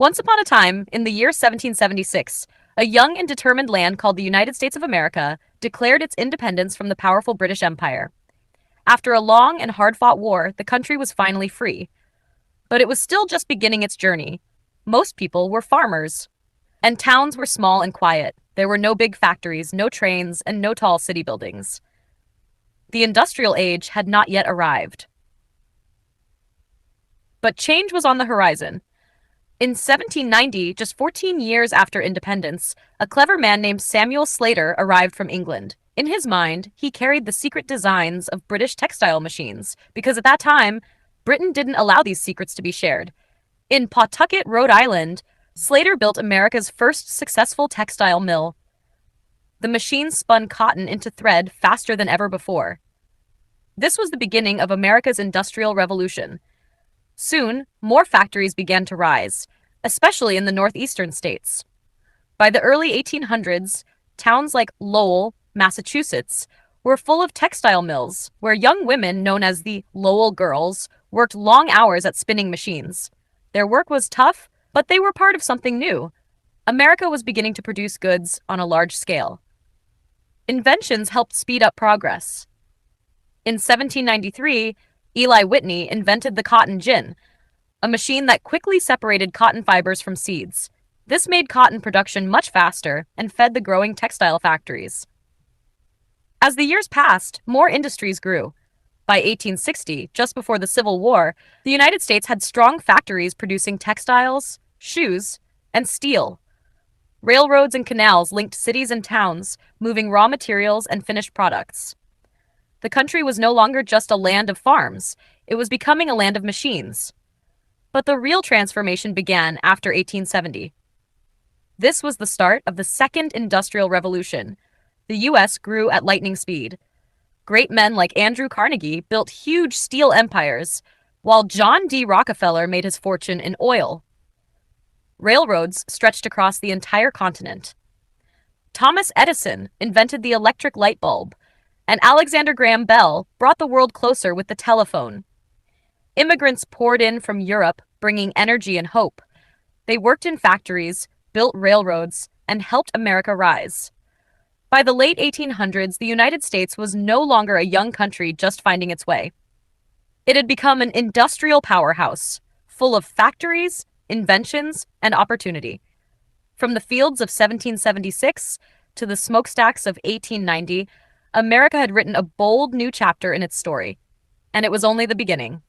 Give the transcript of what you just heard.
Once upon a time, in the year 1776, a young and determined land called the United States of America declared its independence from the powerful British Empire. After a long and hard-fought war, the country was finally free. But it was still just beginning its journey. Most people were farmers, and towns were small and quiet. There were no big factories, no trains, and no tall city buildings. The industrial age had not yet arrived. But change was on the horizon. In 1790, just 14 years after independence, a clever man named Samuel Slater arrived from England. In his mind, he carried the secret designs of British textile machines, because at that time, Britain didn't allow these secrets to be shared. In Pawtucket, Rhode Island, Slater built America's first successful textile mill. The machine spun cotton into thread faster than ever before. This was the beginning of America's Industrial Revolution. Soon, more factories began to rise, especially in the northeastern states. By the early 1800s, towns like Lowell, Massachusetts, were full of textile mills, where young women known as the Lowell Girls worked long hours at spinning machines. Their work was tough, but they were part of something new. America was beginning to produce goods on a large scale. Inventions helped speed up progress. In 1793, Eli Whitney invented the cotton gin, a machine that quickly separated cotton fibers from seeds. This made cotton production much faster and fed the growing textile factories. As the years passed, more industries grew. By 1860, just before the Civil War, the United States had strong factories producing textiles, shoes, and steel. Railroads and canals linked cities and towns, moving raw materials and finished products. The country was no longer just a land of farms, it was becoming a land of machines. But the real transformation began after 1870. This was the start of the Second Industrial Revolution. The U.S. grew at lightning speed. Great men like Andrew Carnegie built huge steel empires, while John D. Rockefeller made his fortune in oil. Railroads stretched across the entire continent. Thomas Edison invented the electric light bulb, and Alexander Graham Bell brought the world closer with the telephone. Immigrants poured in from Europe, bringing energy and hope. They worked in factories, built railroads, and helped America rise. By the late 1800s, the United States was no longer a young country just finding its way. It had become an industrial powerhouse, full of factories, inventions, and opportunity. From the fields of 1776 to the smokestacks of 1890, America had written a bold new chapter in its story, and it was only the beginning.